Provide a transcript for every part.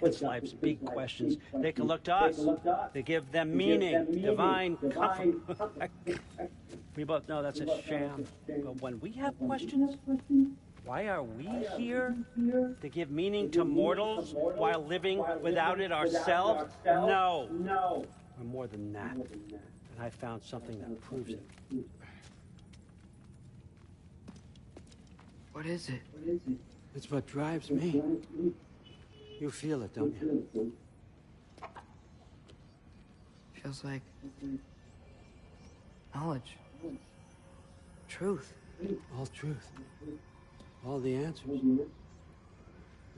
answers life's big questions. They can look to us to give them meaning, divine comfort. We both know that's a sham. But when we have questions, why are we here? To give meaning to mortals while living without it ourselves? No. We're more than that. And I found something that proves it. What is it? It's what drives me. You feel it, don't you? Feels like knowledge. Truth. All truth. All the answers. We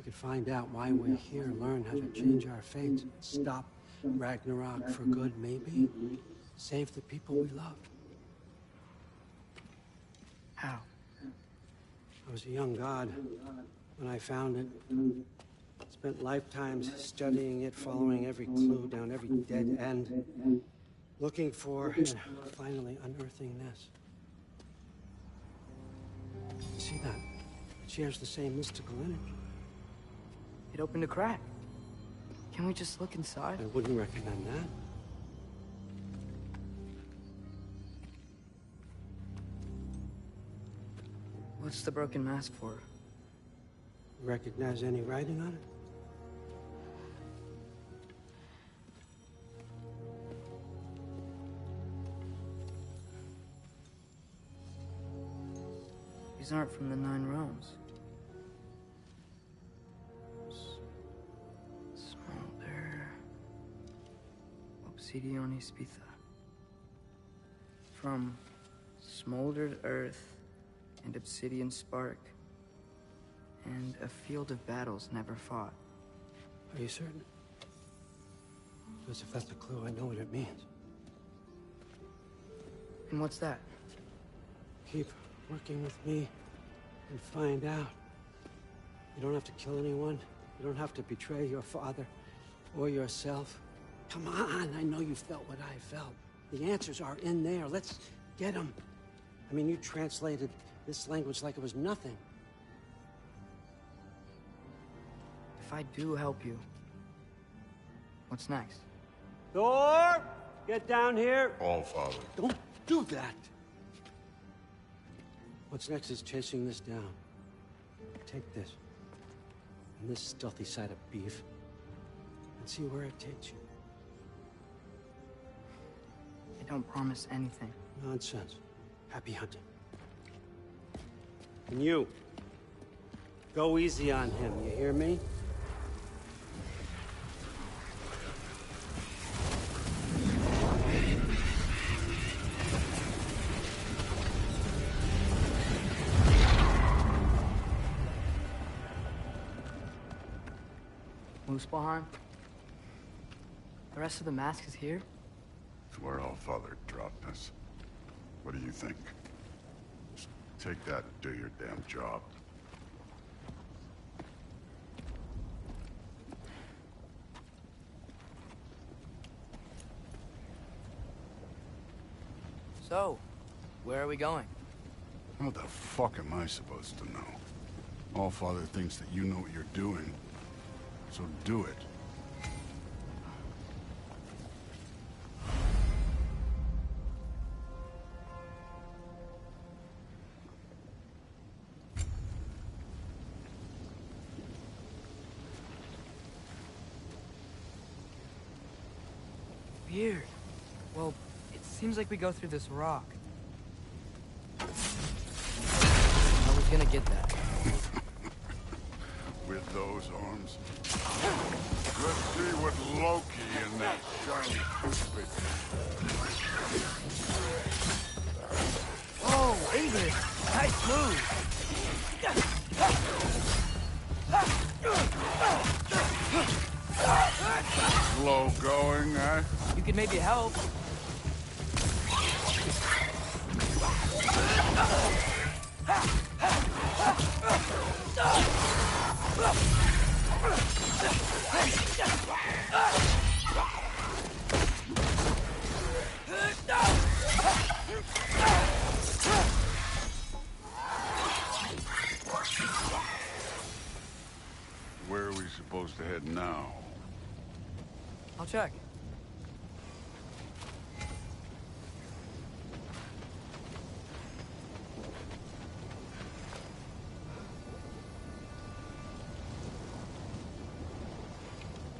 could find out why we're here, learn how to change our fate, stop Ragnarök for good, maybe. Save the people we love. How? I was a young god when I found it. Spent lifetimes studying it, following every clue down every dead end, looking for and finally unearthing this. You see that? It shares the same mystical energy. It opened a crack. Can we just look inside? I wouldn't recommend that. What's the broken mask for? Recognize any writing on it? These aren't from the 9 realms. Smolder. Obsidione Spitha. From smoldered earth and obsidian spark, and a field of battles never fought. Are you certain? Because if that's a clue, I know what it means. And what's that? Keep working with me and find out. You don't have to kill anyone. You don't have to betray your father or yourself. Come on, I know you felt what I felt. The answers are in there. Let's get them. I mean, you translated this language like it was nothing. If I do help you, what's next? Thor! Get down here! All, Father. Don't do that! What's next is chasing this down. Take this, and this stealthy side of beef, and see where it takes you. I don't promise anything. Nonsense. Happy hunting. And you, go easy on him, you hear me? Muspelheim? The rest of the mask is here? It's where All Father dropped us. What do you think? Just take that and do your damn job. So, where are we going? How the fuck am I supposed to know? All Father thinks that you know what you're doing, so do it. Weird. Well, it seems like we go through this rock. I was gonna get that. With those arms. Let's see what Loki and that shiny toothpick. Oh, Ingrid! Nice move! Slow going, eh? You could maybe help. Where are we supposed to head now? I'll check.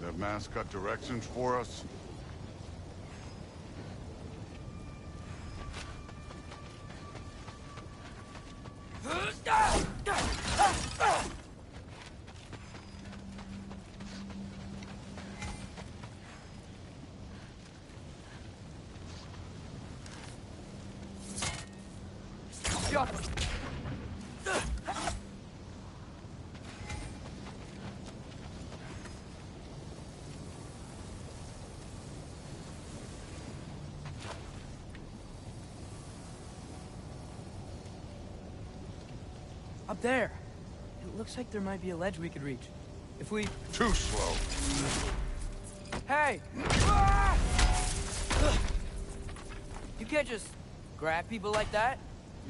That mask got directions for us? Up there. It looks like there might be a ledge we could reach. If we... Too slow. Hey! You can't just grab people like that.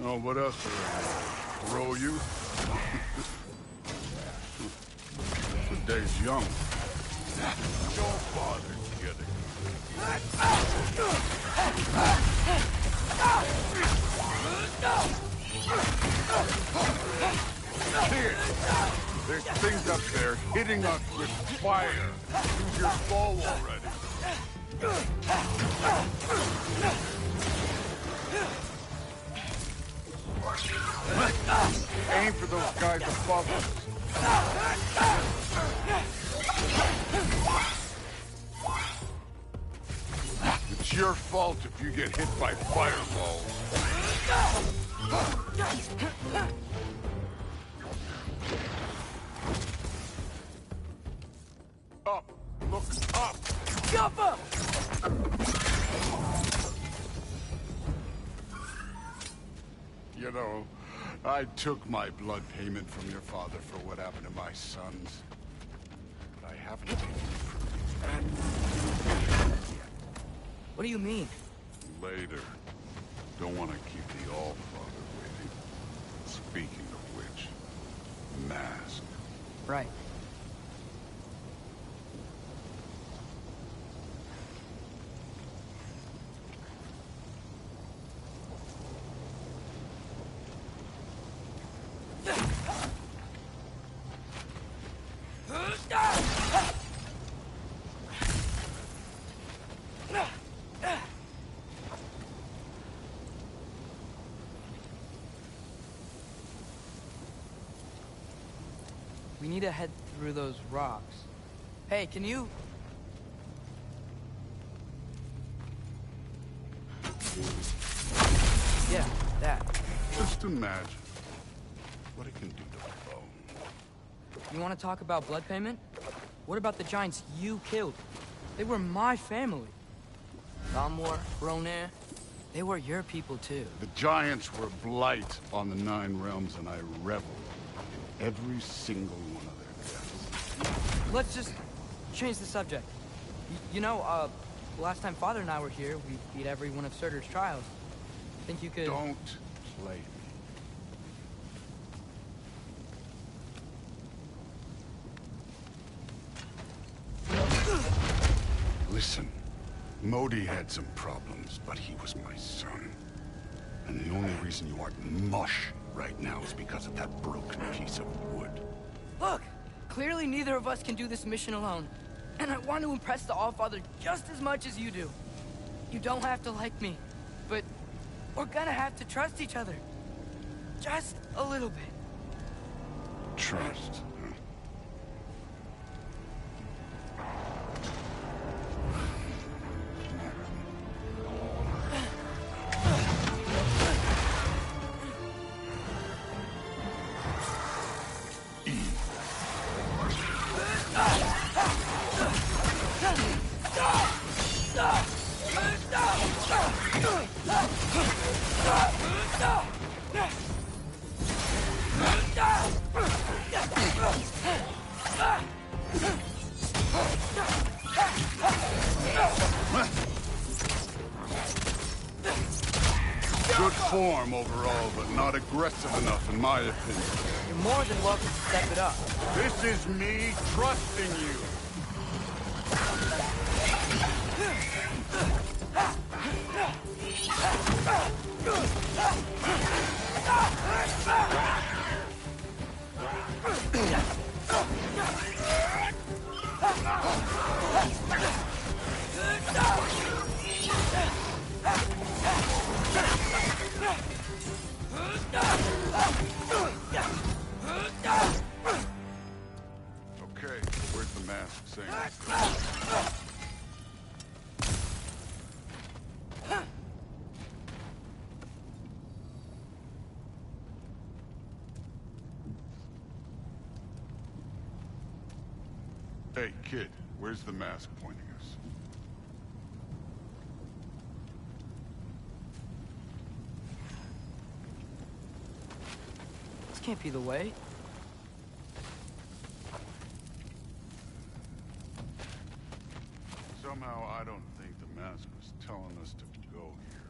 Oh, what else? Throw you? The day's young. Don't bother kidding. Kid, there's things up there hitting us with fire. Use your bow already. Aim for those guys above us. It's your fault if you get hit by fireballs. Up! Look up! Jump up! You know, I took my blood payment from your father for what happened to my sons. But I haven't taken it from you. What do you mean? Later. Don't want to keep the Allfather waiting. Speaking of which, mask. Right. We need to head through those rocks. Hey, can you... Yeah, that. Just imagine what it can do to a bone. You want to talk about blood payment? What about the giants you killed? They were my family. Balmor, Ronair, they were your people too. The giants were blight on the Nine Realms, and I reveled in every single one of their deaths. Let's just change the subject. You know, last time Father and I were here, we beat every one of Surtur's trials. Think you could... Don't play me. Listen, Modi had some problems, but he was my son. And the only reason you aren't mush right now is because of that broken piece of wood. Look! Clearly neither of us can do this mission alone. And I want to impress the Allfather just as much as you do. You don't have to like me, but we're gonna have to trust each other. Just a little bit. Trust, huh? Good form overall, but not aggressive enough in my opinion. You're more than welcome to step it up. This is me trusting you. Okay, where's the mask saying? Hey, kid, where's the mask pointing us? This can't be the way. Somehow, I don't think the mask was telling us to go here.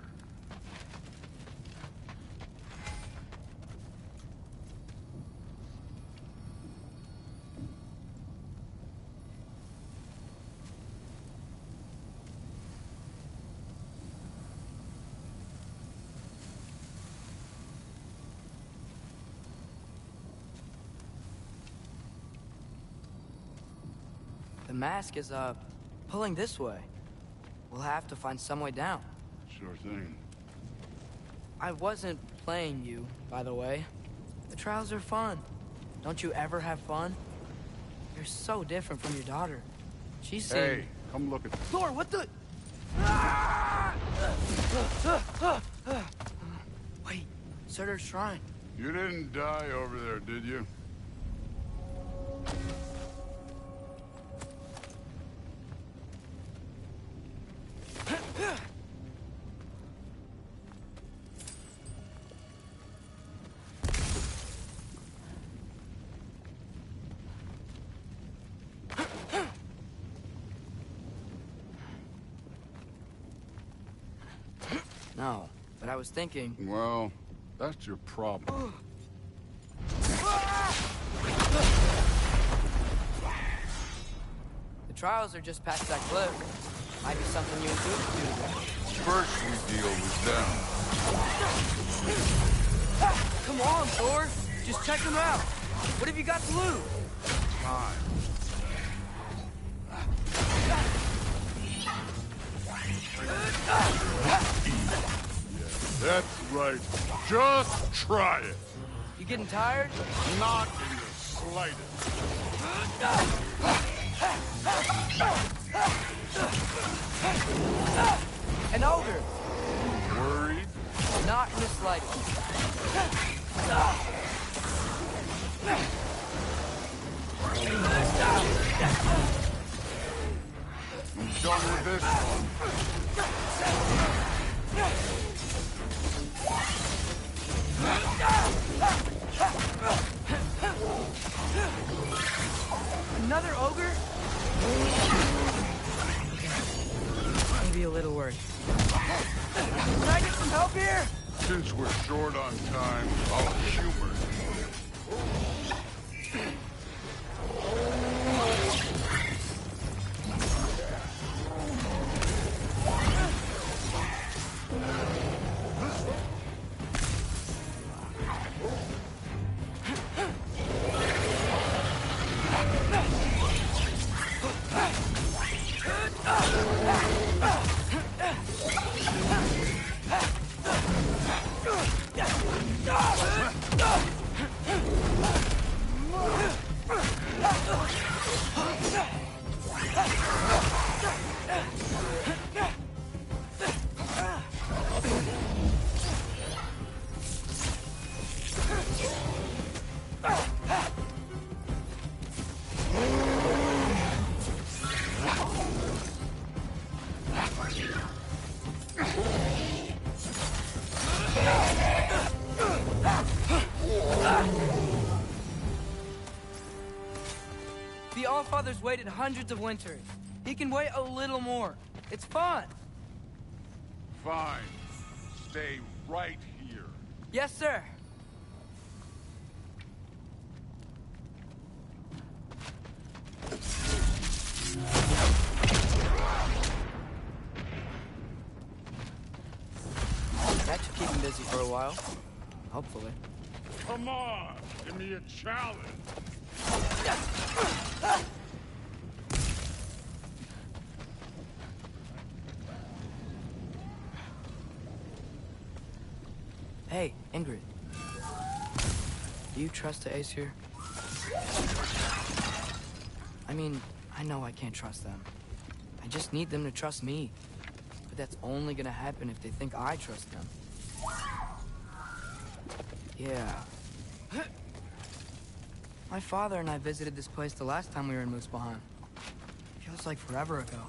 The mask is, pulling this way. We'll have to find some way down. Sure thing. I wasn't playing you, by the way. The trials are fun. Don't you ever have fun? You're so different from your daughter. She's seen... Hey, come look at this. Thor, what the... Wait, Surtur's shrine. You didn't die over there, did you? No, but I was thinking... Well, that's your problem. The trials are just past that cliff. Might be something you and Duke can do together. First we deal with them. Come on, Thor! Just check them out! What have you got to lose? Time. That's right. Just try it. You getting tired? Not in the slightest. An ogre! Worried? Not in the slightest. I'm done with this one. Another ogre? Maybe a little worried. Can I get some help here? Since we're short on time, I'll humor you. The Allfather's waited hundreds of winters. He can wait a little more. It's fun. Fine. Stay right here. Yes, sir. That should keep him busy for a while. Hopefully. Come on, give me a challenge. Hey, Ingrid. Do you trust the Aesir? I mean, I know I can't trust them. I just need them to trust me. But that's only gonna happen if they think I trust them. Yeah. My father and I visited this place the last time we were in Muspelheim. Feels like forever ago.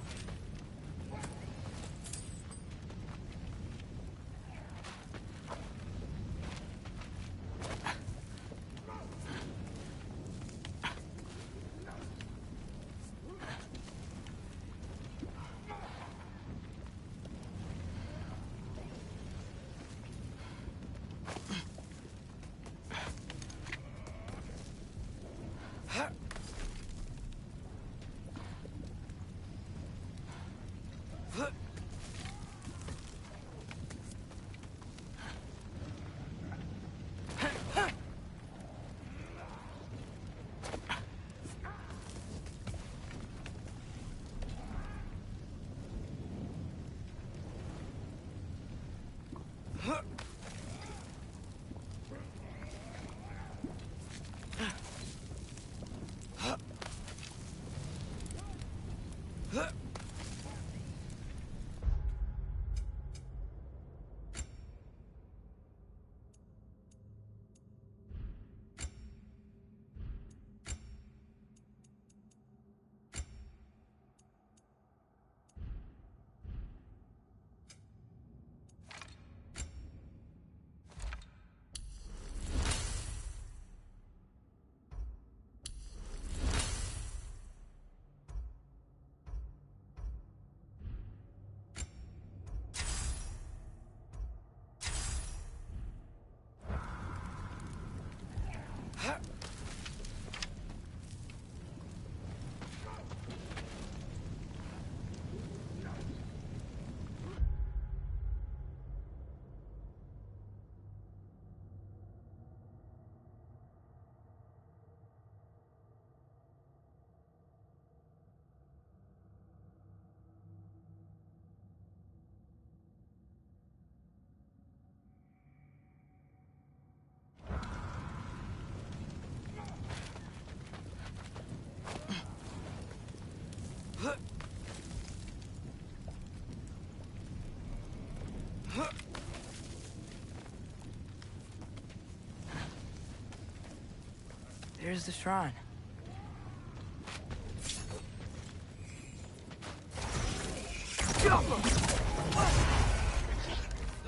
There's the shrine.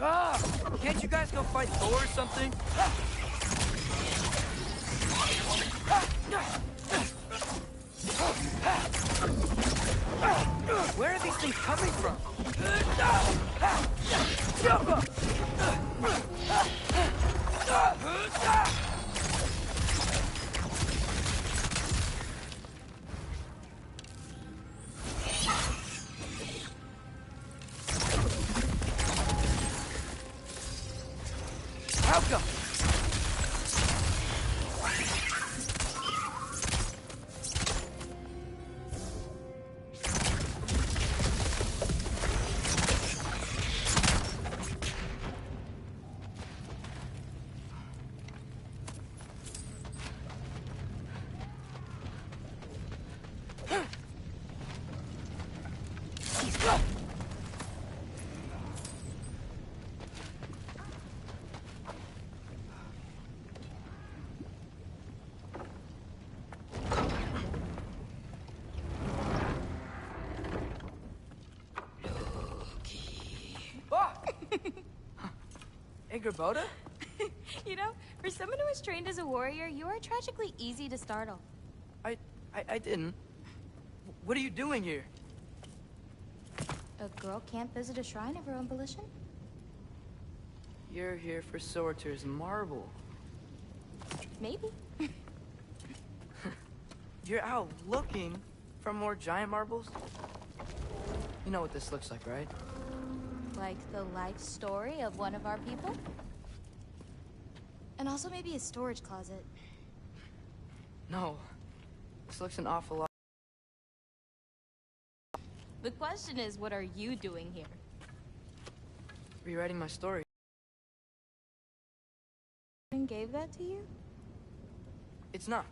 Ah! Can't you guys go fight Thor or something? Where are these things coming from? Helga! Boda? You know, for someone who was trained as a warrior, you are tragically easy to startle. I didn't. What are you doing here? A girl can't visit a shrine of her own volition? You're here for Sorter's marble. Maybe. You're out looking for more giant marbles? You know what this looks like, right? Like the life story of one of our people? And also maybe a storage closet. No. This looks an awful lot. The question is, what are you doing here? Rewriting my story. And gave that to you? It's not.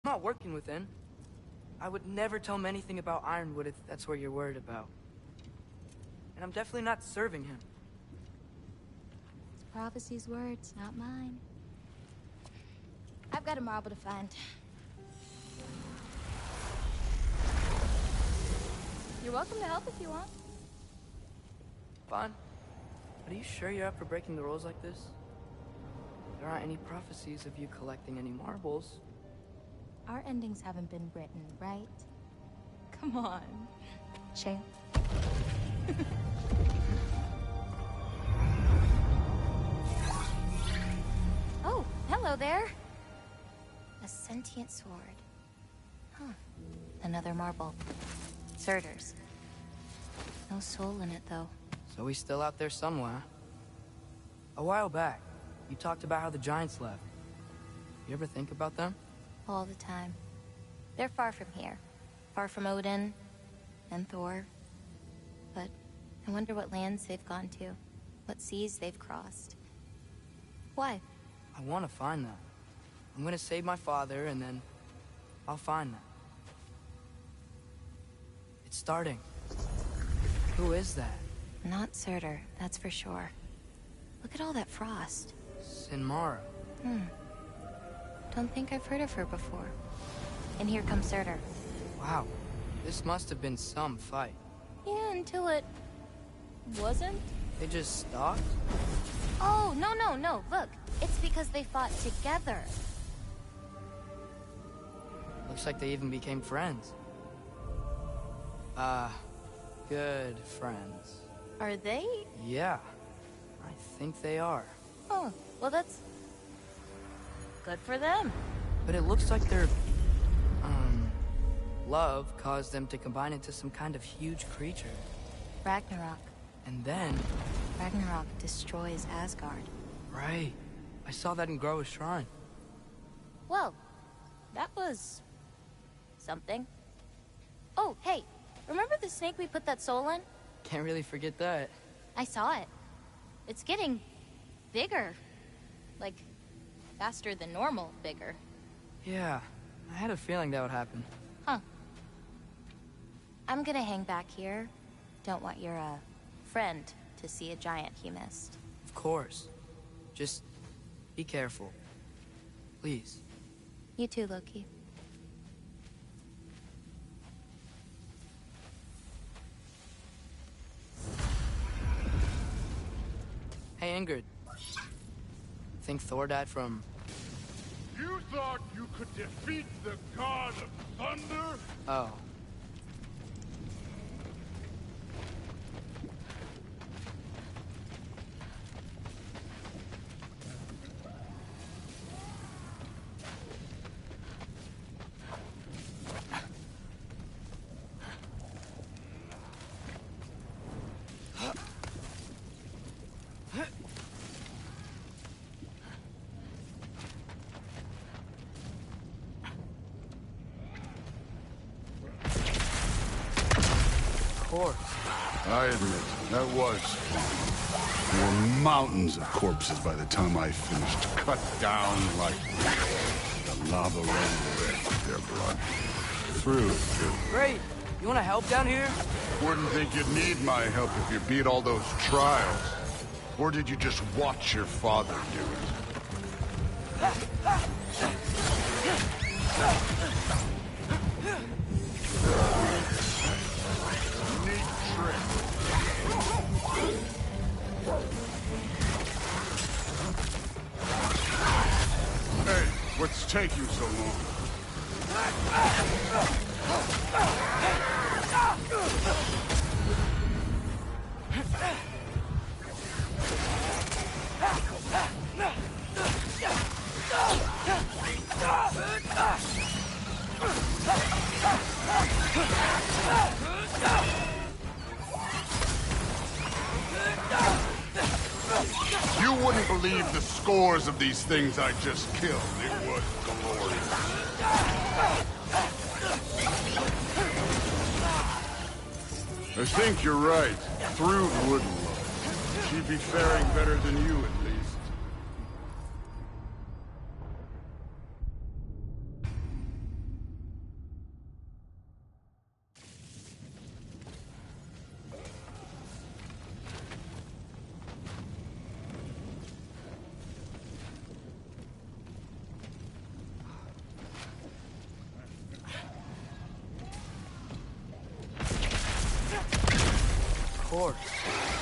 I'm not working with him. I would never tell him anything about Ironwood if that's what you're worried about. And I'm definitely not serving him. It's prophecy's words, not mine. I've got a marble to find. You're welcome to help if you want. Fine. But are you sure you're up for breaking the rules like this? There aren't any prophecies of you collecting any marbles. Our endings haven't been written, right? Come on, champ. Oh, hello there. A sentient sword. Huh. Another marble. Surtur's. No soul in it, though. So he's still out there somewhere. A while back, you talked about how the giants left. You ever think about them? All the time. They're far from here. Far from Odin and Thor. But I wonder what lands they've gone to. What seas they've crossed. Why? I want to find them. I'm gonna save my father, and then I'll find them. It's starting. Who is that? Not Surtur, that's for sure. Look at all that frost. Sinmara. Don't think I've heard of her before. And here comes Surtur. Wow. This must have been some fight. Yeah, until it... wasn't? They just stopped? Oh, no. Look, it's because they fought together. Looks like they even became friends. Good friends. Are they? Yeah. I think they are. Oh, well that's... good for them. But it looks like their... love caused them to combine into some kind of huge creature. Ragnarok. And then... Ragnarok destroys Asgard. Right. I saw that in Groa's shrine. Well, that was... something. Oh, hey, remember the snake we put that soul in? Can't really forget that. I saw it. It's getting... bigger. Like, faster than normal bigger. Yeah, I had a feeling that would happen. Huh. I'm gonna hang back here. Don't want your, friend to see a giant he missed. Of course. Just be careful. Please. You too, Loki. Hey, Ingrid. Think Thor died from... You thought you could defeat the god of thunder? Oh. I admit, that was fun. There were mountains of corpses by the time I finished, cut down like the lava ran red with their blood. Through it, too. Great! You wanna help down here? Wouldn't think you'd need my help if you beat all those trials. Or did you just watch your father do it? Neat trick. Hey, what's taking so long? You wouldn't believe the scores of these things I just killed. It was glorious. I think you're right. Thrud would love She'd be faring better than you, at least.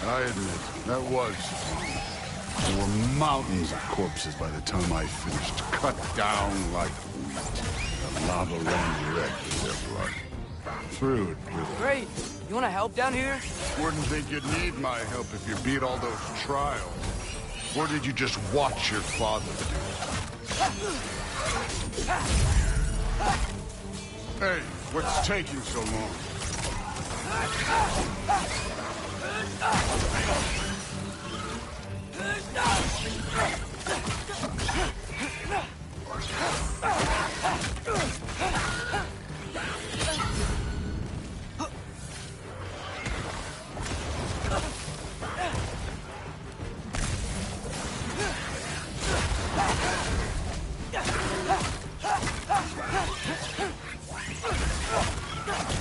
I admit, that was fun. There were mountains of corpses by the time I finished, cut down like wheat. The lava ran red with their blood. Through it with... Great! You wanna help down here? Wouldn't think you'd need my help if you beat all those trials. Or did you just watch your father do it? Hey, what's taking so long?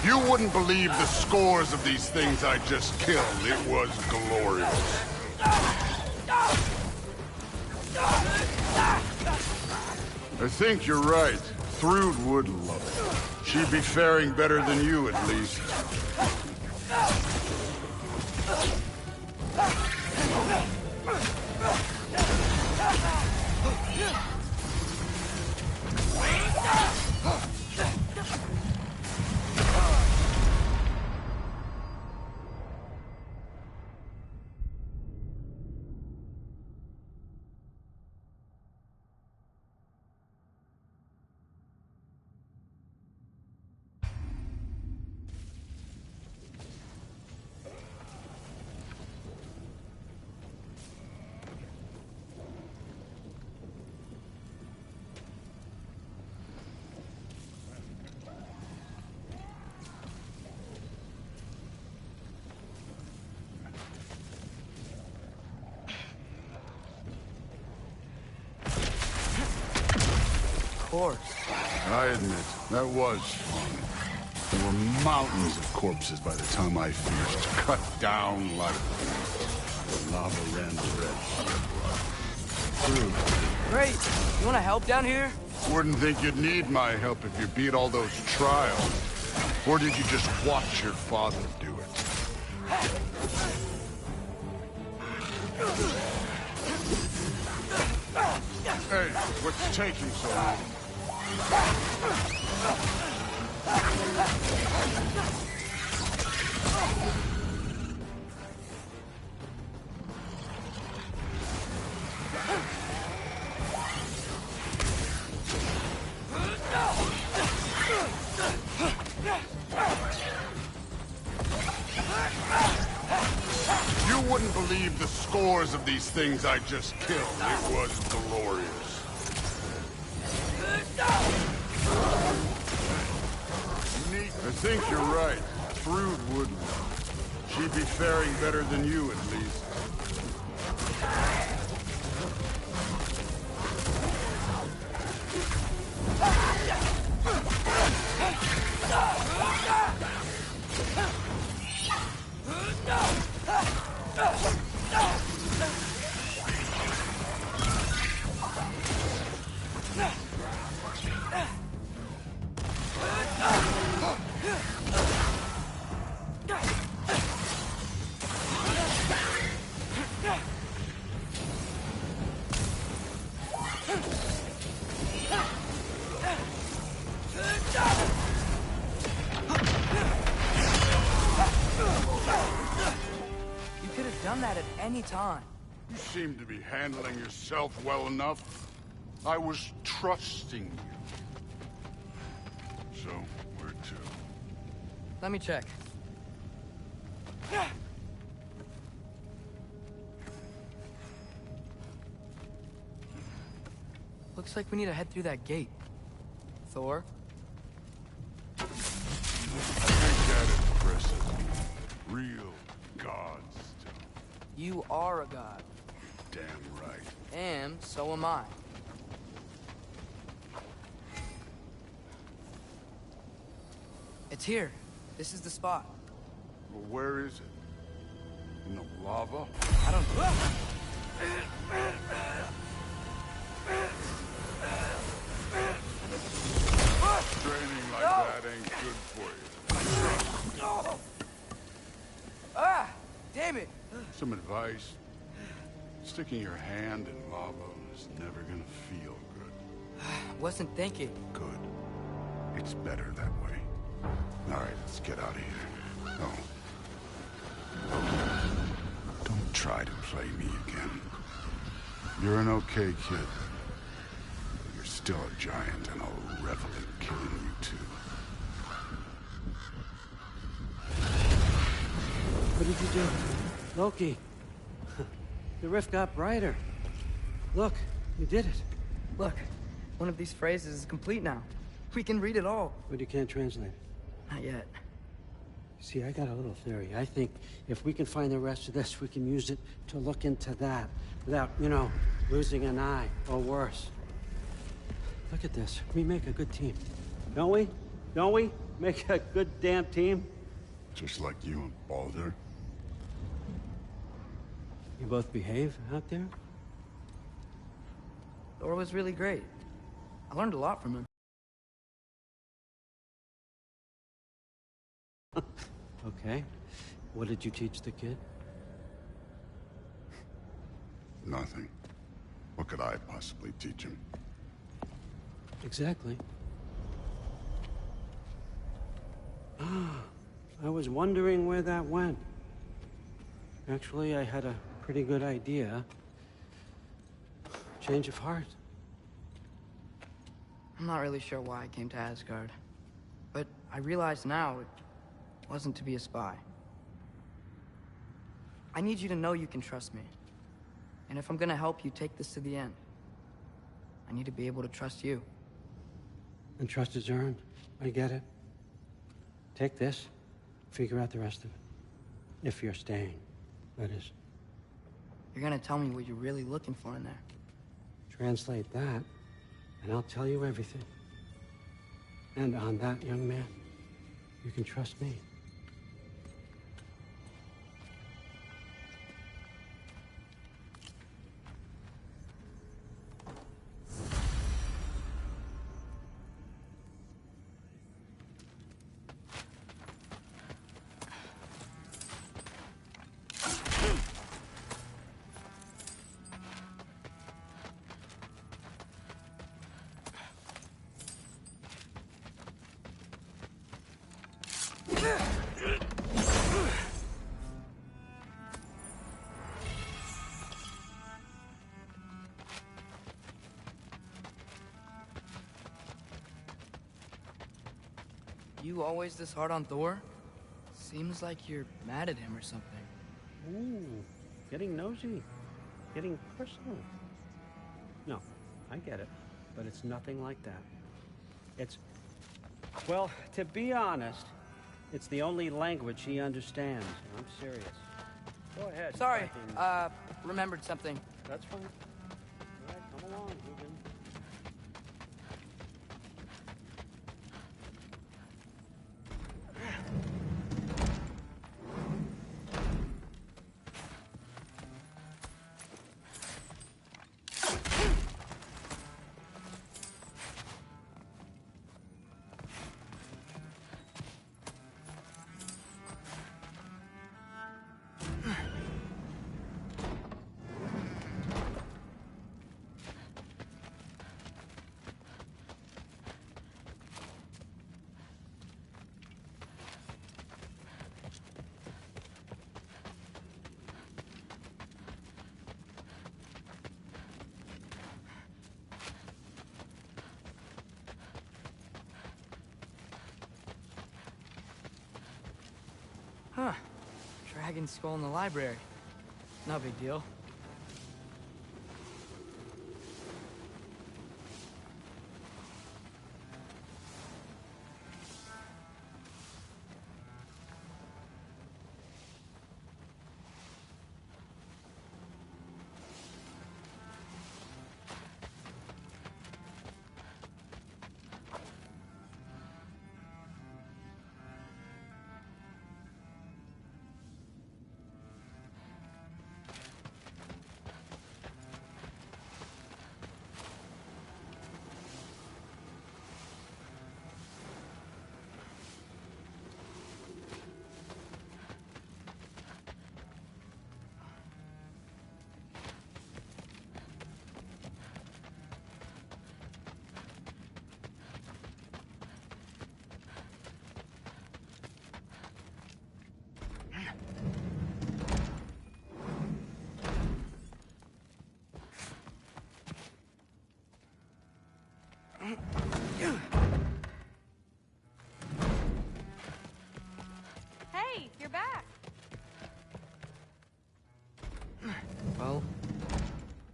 You wouldn't believe the scores of these things I just killed. It was glorious. I think you're right. Thrud would love it. She'd be faring better than you, at least. I admit, that was fun. There were mountains of corpses by the time I finished, cut down like the lava ran red. Through. Great! You wanna help down here? Wouldn't think you'd need my help if you beat all those trials. Or did you just watch your father do it? Hey, what's taking so long? You wouldn't believe the scores of these things I just killed. It was glorious. I think you're right. Thrud would love it. She'd be faring better than you, at least. Any time. You seem to be handling yourself well enough. I was trusting you. So, where to? Let me check. Looks like we need to head through that gate. Thor? I think that impresses me. Real god stuff. You are a god. Damn right. And so am I. It's here. This is the spot. Well, where is it? In the lava? I don't... Training like that ain't good for you. Ah! Damn it! Some advice. Sticking your hand in lava is never gonna feel good. Wasn't thinking. Good. It's better that way. Alright, let's get out of here. No. Don't try to play me again. You're an okay kid. But you're still a giant, and I'll revel in killing you too. What did you do? Loki. The rift got brighter. Look, you did it. Look, one of these phrases is complete now. We can read it all. But you can't translate it. Not yet. See, I got a little theory. I think if we can find the rest of this, we can use it to look into that without, you know, losing an eye or worse. Look at this. We make a good team. Don't we? Don't we? Make a good damn team? Just like you and Baldur. You both behave out there? Thor was really great. I learned a lot from him. Okay. What did you teach the kid? Nothing. What could I possibly teach him? Exactly. I was wondering where that went. Actually, I had a pretty good idea. Change of heart. I'm not really sure why I came to Asgard. But I realize now it wasn't to be a spy. I need you to know you can trust me. And if I'm gonna help you take this to the end, I need to be able to trust you. And trust is earned. I get it. Take this, figure out the rest of it. If you're staying, that is. You're gonna tell me what you're really looking for in there. Translate that, and I'll tell you everything. And on that, young man, you can trust me. You always this hard on Thor? Seems like you're mad at him or something. Ooh, getting nosy, getting personal. No, I get it, but it's nothing like that. It's, well, to be honest, it's the only language he understands. I'm serious. Go ahead. Sorry, fucking- remembered something. That's fine. All right, come along, Ruben. Huh. Dragon skull in the library. No big deal.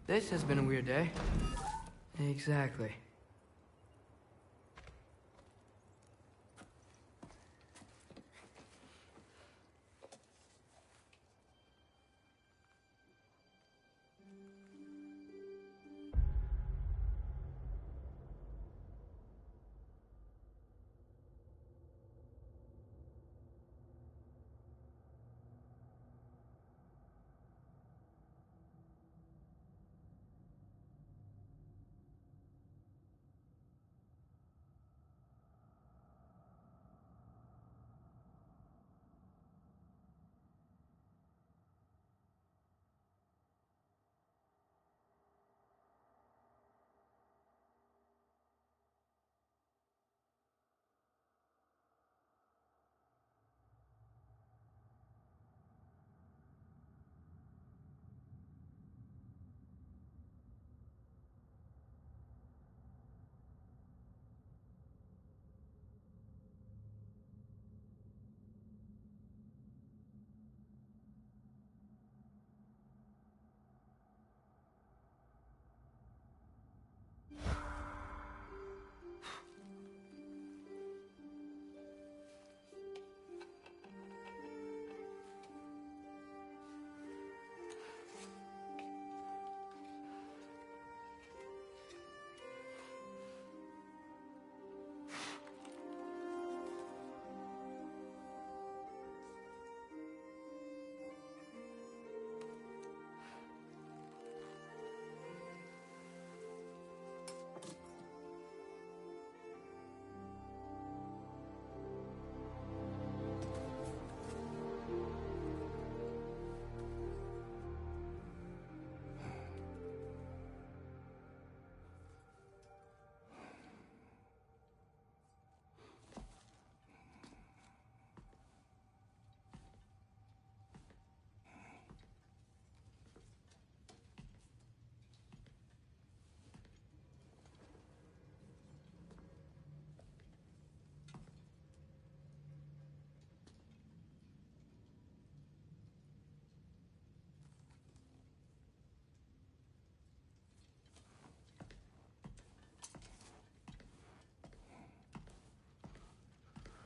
This has been a weird day. Exactly.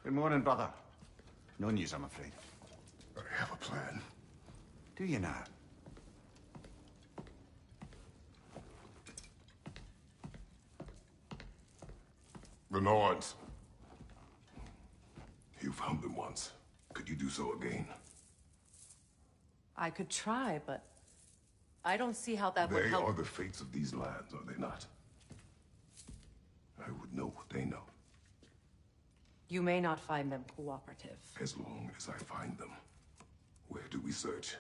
Good morning, brother. No news, I'm afraid. I have a plan. Do you now? The Norns. You found them once. Could you do so again? I could try, but I don't see how that would They help. are the fates of these lands, are they not? I would know what they know, You may not find them cooperative. as long as I find them. Where do we search?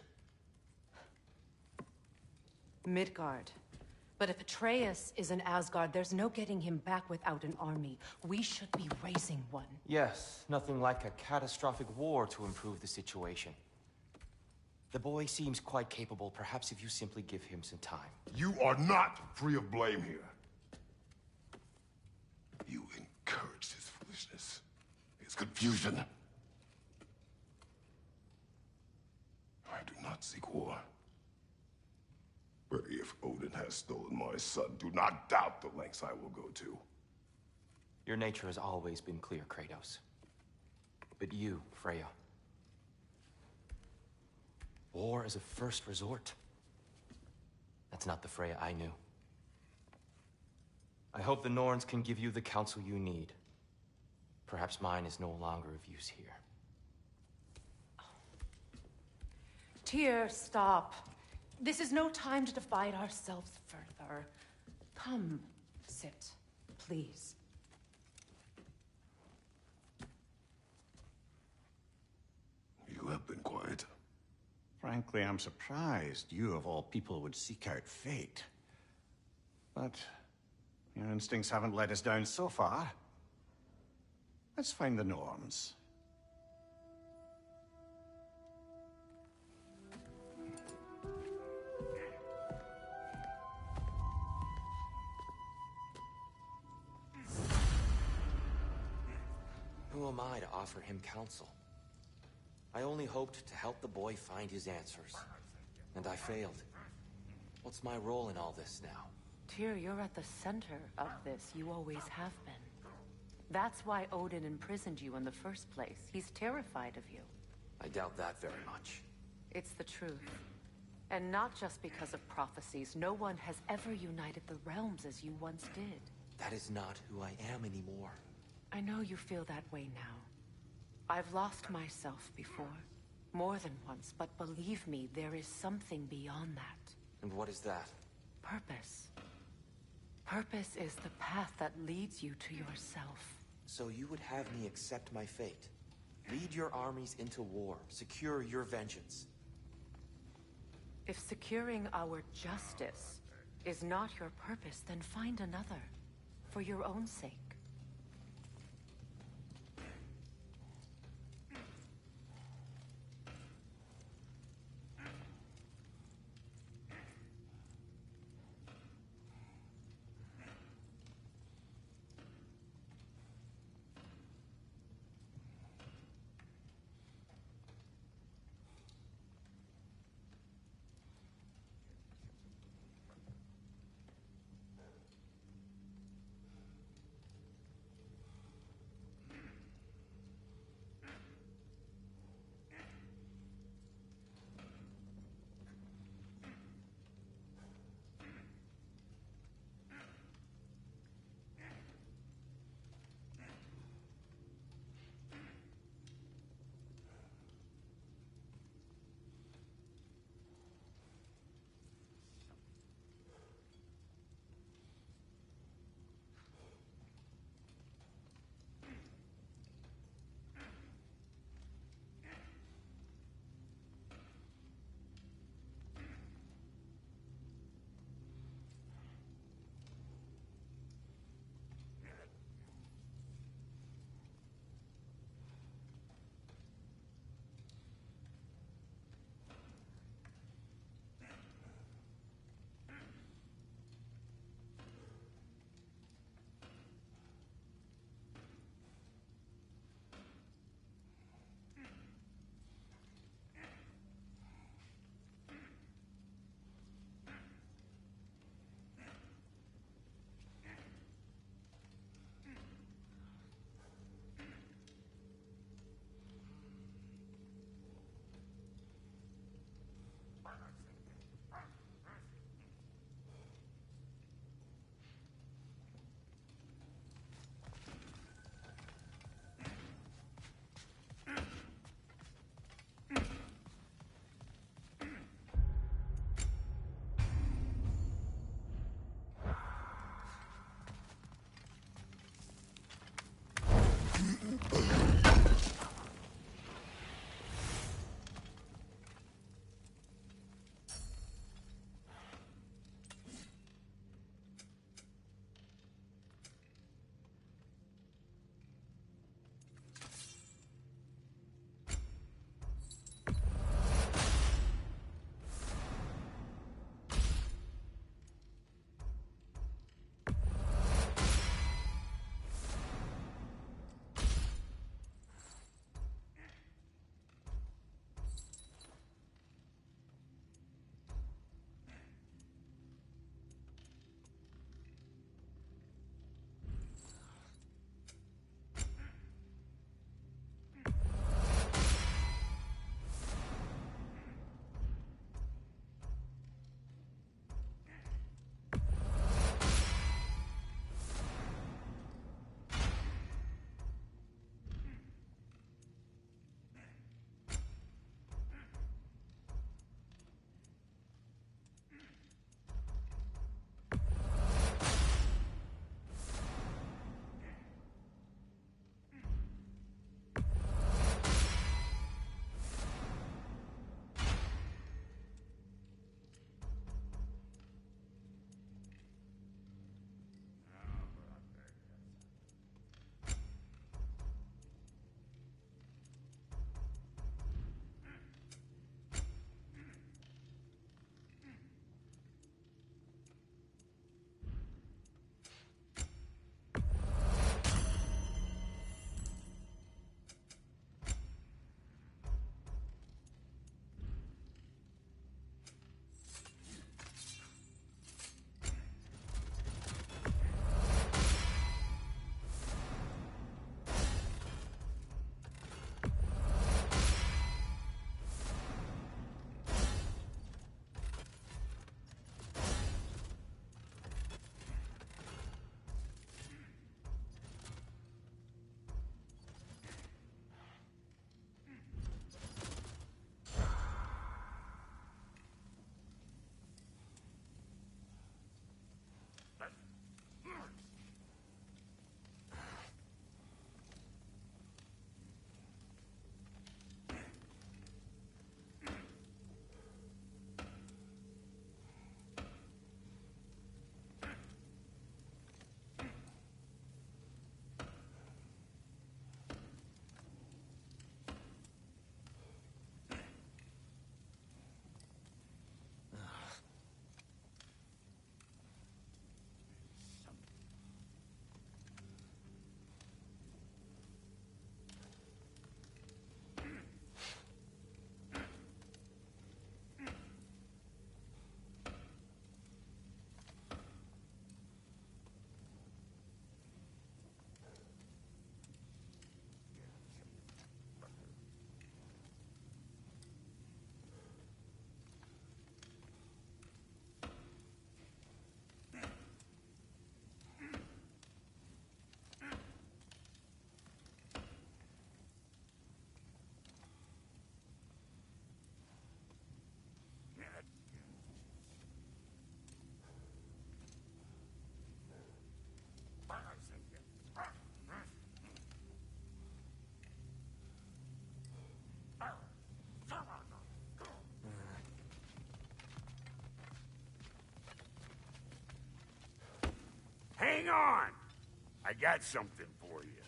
Midgard. But if Atreus is in Asgard, there's no getting him back without an army. We should be raising one. Yes, nothing like a catastrophic war to improve the situation. The boy seems quite capable, perhaps if you simply give him some time. You are not free of blame here. You encouraged his foolishness, his confusion. I do not seek war. But if Odin has stolen my son, do not doubt the lengths I will go to. Your nature has always been clear, Kratos. But you, Freya. War as a first resort. That's not the Freya I knew. I hope the Norns can give you the counsel you need. Perhaps mine is no longer of use here. Tyr, stop. This is no time to divide ourselves further. Come, sit, please. You have been quiet. Frankly, I'm surprised you, of all people, would seek out fate. But your instincts haven't let us down so far. Let's find the Norns. Who am I to offer him counsel? I only hoped to help the boy find his answers. And I failed. What's my role in all this now? Tyr, you're at the center of this. You always have been. That's why Odin imprisoned you in the first place. He's terrified of you. I doubt that very much. It's the truth. And not just because of prophecies. No one has ever united the realms as you once did. That is not who I am anymore. I know you feel that way now. I've lost myself before. More than once, but believe me, there is something beyond that. And what is that? Purpose. Purpose is the path that leads you to yourself. So you would have me accept my fate? Lead your armies into war, secure your vengeance. If securing our justice is not your purpose, then find another. For your own sake. Hang on! I got something for you.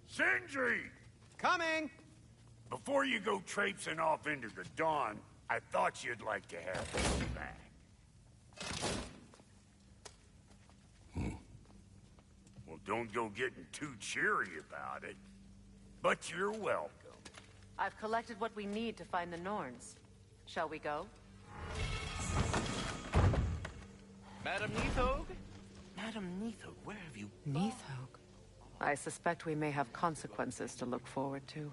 Sindri! Coming! Before you go traipsing off into the dawn, I thought you'd like to have this back. Well, don't go getting too cheery about it. But you're welcome. I've collected what we need to find the Norns. Shall we go? Madam Neathog? Madam Neathog, where have you... Neathog? I suspect we may have consequences to look forward to.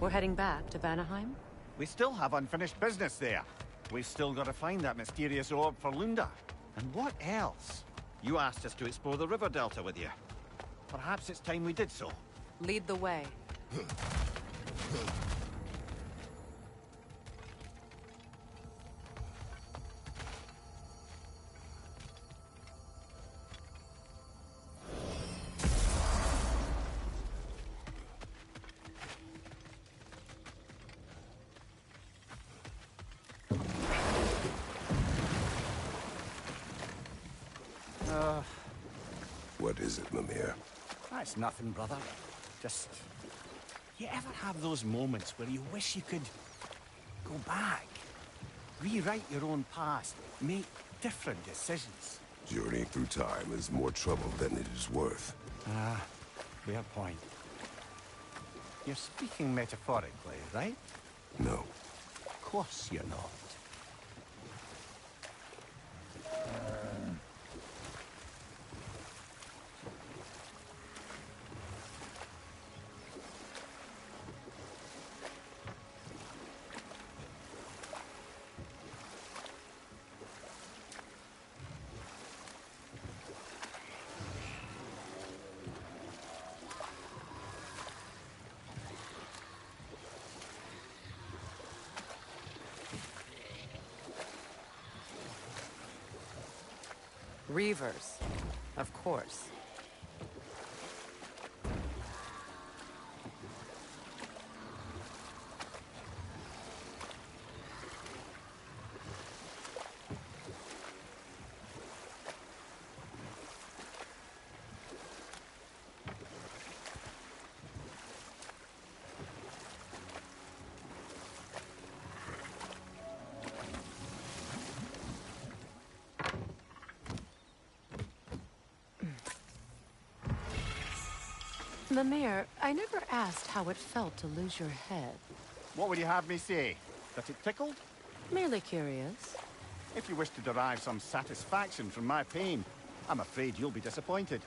We're heading back to Vanaheim? We still have unfinished business there. We've still got to find that mysterious orb for Lunda. And what else? You asked us to explore the river delta with you. Perhaps it's time we did so. Lead the way. What is it, Mimir? That's nothing, brother. Just... You ever have those moments where you wish you could... go back? Rewrite your own past. Make different decisions. Journeying through time is more trouble than it is worth. Ah, fair point. You're speaking metaphorically, right? No. Of course you're not. Reavers. Of course. Mimir, I never asked how it felt to lose your head. What would you have me say? That it tickled? Merely curious. If you wish to derive some satisfaction from my pain, I'm afraid you'll be disappointed.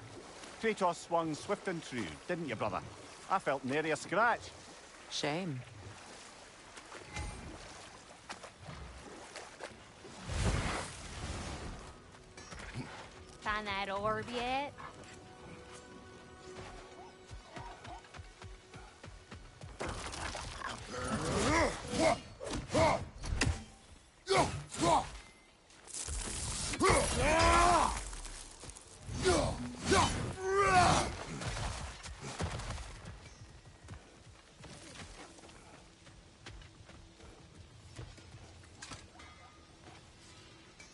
Kratos swung swift and true, didn't you, brother? I felt nary a scratch. Shame. Find that orb yet?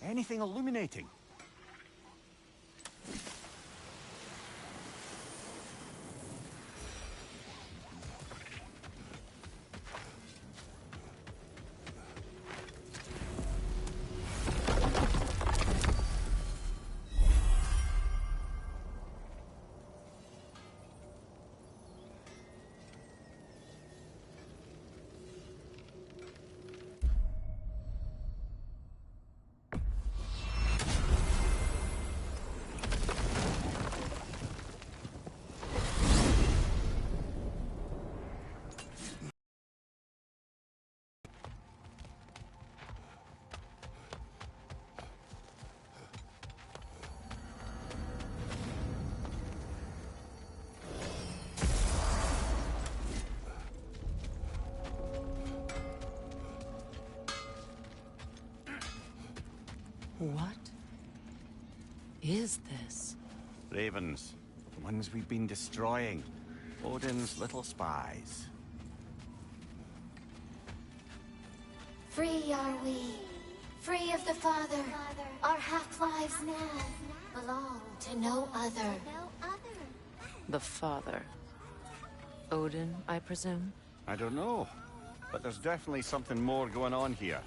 Anything illuminating? is this? Ravens. The ones we've been destroying. Odin's little spies. Free are we, free of the Father. Our half-lives now belong to no other. The Father. Odin, I presume? I don't know, but there's definitely something more going on here.